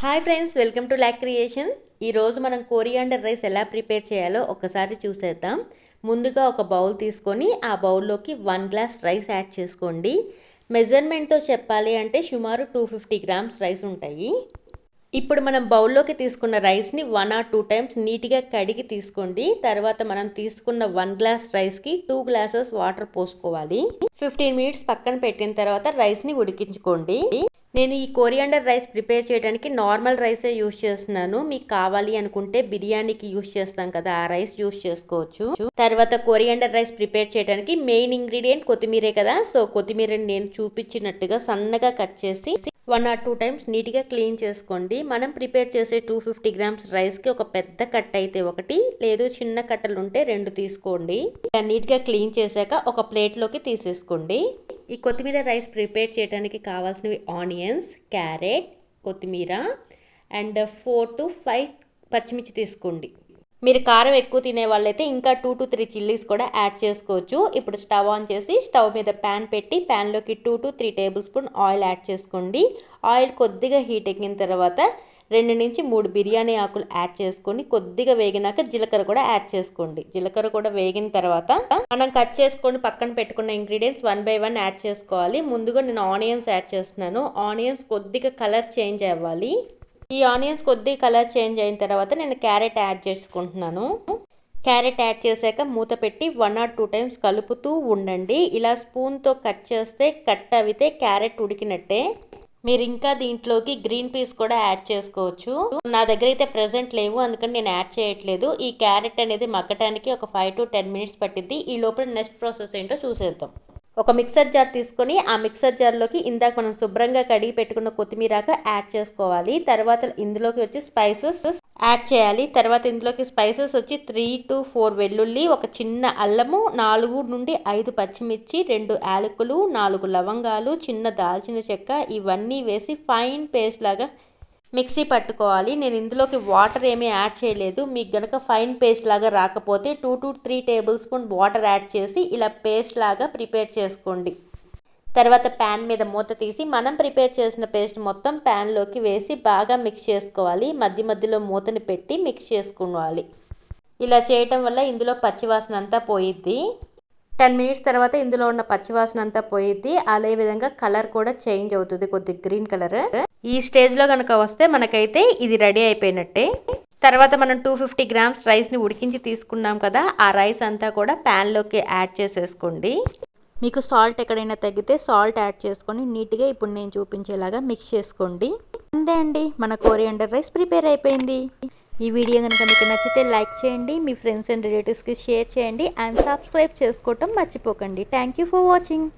Hi friends, welcome to lakh creations. ఈరోజు మనం coriander rice ఎలా ప్రిపేర్ చేయాలో ఒకసారి చూసేద్దాం. ముందుగా ఒక బౌల్ తీసుకొని ఆ బౌల్లోకి 1 గ్లాస్ రైస్ యాడ్ చేసుకోండి. మెజర్మెంట్తో చెప్పాలి అంటే సుమారు 250 గ్రామ్స్ రైస్ ఉంటాయి. ఇప్పుడు మనం బౌల్లోకి తీసుకున్న రైస్ని 1 or 2 టైమ్స్ నీట్గా కడిగి తీసుకోండి. తర్వాత మనం తీసుకున్న 1 గ్లాస్ రైస్కి 2 గ్లాసెస్ వాటర్ పోసుకోవాలి. 15 మినిట్స్ పక్కన పెట్టిన తర్వాత రైస్ని ఉడికించుకోండి. నేను ఈ కోరియాండర్ రైస్ ప్రిపేర్ చేయడానికి నార్మల్ రైసే యూస్ చేస్తున్నాను. మీకు కావాలి అనుకుంటే బిర్యానీకి యూస్ చేస్తాం కదా, ఆ రైస్ యూస్ చేసుకోవచ్చు. తర్వాత కోరియాండర్ రైస్ ప్రిపేర్ చేయడానికి మెయిన్ ఇంగ్రీడియంట్ కొత్తిమీరే కదా, సో కొత్తిమీరని నేను చూపించినట్టుగా సన్నగా కట్ చేసి 1 or 2 టైమ్స్ నీట్గా క్లీన్ చేసుకోండి. మనం ప్రిపేర్ చేసే 250 గ్రామ్స్ రైస్కి ఒక పెద్ద కట్ట అయితే ఒకటి, లేదు చిన్న కట్టలు ఉంటే 2 తీసుకోండి. నీట్గా క్లీన్ చేశాక ఒక ప్లేట్లోకి తీసేసుకోండి. ఈ కొత్తిమీర రైస్ ప్రిపేర్ చేయడానికి కావాల్సినవి ఆనియన్స్, క్యారెట్, కొత్తిమీర అండ్ 4 to 5 పచ్చిమిర్చి తీసుకోండి. మీరు కారం ఎక్కువ తినే వాళ్ళైతే ఇంకా 2 to 3 చిల్లీస్ కూడా యాడ్ చేసుకోవచ్చు. ఇప్పుడు స్టవ్ ఆన్ చేసి స్టవ్ మీద ప్యాన్ పెట్టి ప్యాన్లోకి 2 to 3 table spoon oil add చేసుకోండి. ఆయిల్ కొద్దిగా హీట్ ఎక్కిన తర్వాత 2 నుంచి 3 బిర్యానీ ఆకులు యాడ్ చేసుకొని కొద్దిగా వేగినాక జీలకర్ర కూడా యాడ్ చేసుకోండి. జీలకర్ర కూడా వేగిన తర్వాత మనం కట్ చేసుకొని పక్కన పెట్టుకున్న ఇంగ్రీడియంట్స్ 1 by 1 యాడ్ చేసుకోవాలి. ముందుగా నేను ఆనియన్స్ యాడ్ చేస్తున్నాను. ఆనియన్స్ కొద్దిగా కలర్ చేంజ్ అవ్వాలి. ఈ ఆనియన్స్ కొద్దిగా కలర్ చేంజ్ అయిన తర్వాత నేను క్యారెట్ యాడ్ చేసుకుంటున్నాను. క్యారెట్ యాడ్ చేశాక మూత పెట్టి 1 or 2 టైమ్స్ కలుపుతూ ఉండండి. ఇలా స్పూన్తో కట్ చేస్తే కట్ అవితే క్యారెట్ ఉడికినట్టే. మీరు ఇంకా దీంట్లోకి గ్రీన్ పీస్ కూడా యాడ్ చేసుకోవచ్చు. నా దగ్గర అయితే ప్రెసెంట్ లేవు, అందుకని నేను యాడ్ చేయట్లేదు. ఈ క్యారెట్ అనేది మగ్గటానికి ఒక 5 to 10 మినిట్స్ పట్టింది. ఈ లోపల నెక్స్ట్ ప్రాసెస్ ఏంటో చూసేద్దాం. ఒక మిక్సర్ జార్ తీసుకొని ఆ మిక్సర్ జార్లోకి ఇందాక మనం శుభ్రంగా కడిగి పెట్టుకున్న కొత్తిమీరాక యాడ్ చేసుకోవాలి. తర్వాత ఇందులోకి వచ్చి స్పైసెస్ యాడ్ చేయాలి. తర్వాత ఇందులోకి స్పైసెస్ వచ్చి 3 to 4 వెల్లుల్లి, ఒక చిన్న అల్లము, 4 నుండి 5 పచ్చిమిర్చి, 2 యాలకులు, 4 లవంగాలు, చిన్న దాల్చిన చెక్క, ఇవన్నీ వేసి ఫైన్ పేస్ట్ లాగా మిక్సీ పట్టుకోవాలి. నేను ఇందులోకి వాటర్ ఏమీ యాడ్ చేయలేదు. మీకు గనక ఫైన్ పేస్ట్ లాగా రాకపోతే 2 to 3 table spoon water add చేసి ఇలా పేస్ట్ లాగా ప్రిపేర్ చేసుకోండి. తర్వాత ప్యాన్ మీద మూత తీసి మనం ప్రిపేర్ చేసిన పేస్ట్ మొత్తం ప్యాన్లోకి వేసి బాగా మిక్స్ చేసుకోవాలి. మధ్య మధ్యలో మూతని పెట్టి మిక్స్ చేసుకోవాలి. ఇలా చేయటం వల్ల ఇందులో పచ్చివాసన అంతా పోయిద్ది. 10 మినిట్స్ తర్వాత ఇందులో ఉన్న పచ్చివాసన అంతా పోయిద్ది. అదే విధంగా కలర్ కూడా చేంజ్ అవుతుంది, కొద్దిగా గ్రీన్ కలర్. ఈ స్టేజ్లో కనుక వస్తే మనకైతే ఇది రెడీ అయిపోయినట్టే. తర్వాత మనం 250 గ్రామ్స్ రైస్ని ఉడికించి తీసుకున్నాం కదా, ఆ రైస్ అంతా కూడా ప్యాన్లోకి యాడ్ చేసేసుకోండి. మీకు సాల్ట్ ఎక్కడైనా తగ్గితే సాల్ట్ యాడ్ చేసుకొని నీట్గా ఇప్పుడు నేను చూపించేలాగా మిక్స్ చేసుకోండి. అంతే అండి, మన కోరియాండర్ రైస్ ప్రిపేర్ అయిపోయింది. ఈ వీడియో కనుక మీకు నచ్చితే లైక్ చేయండి, మీ ఫ్రెండ్స్ అండ్ రిలేటివ్స్కి షేర్ చేయండి అండ్ సబ్స్క్రైబ్ చేసుకోవటం మర్చిపోకండి. Thank you for watching.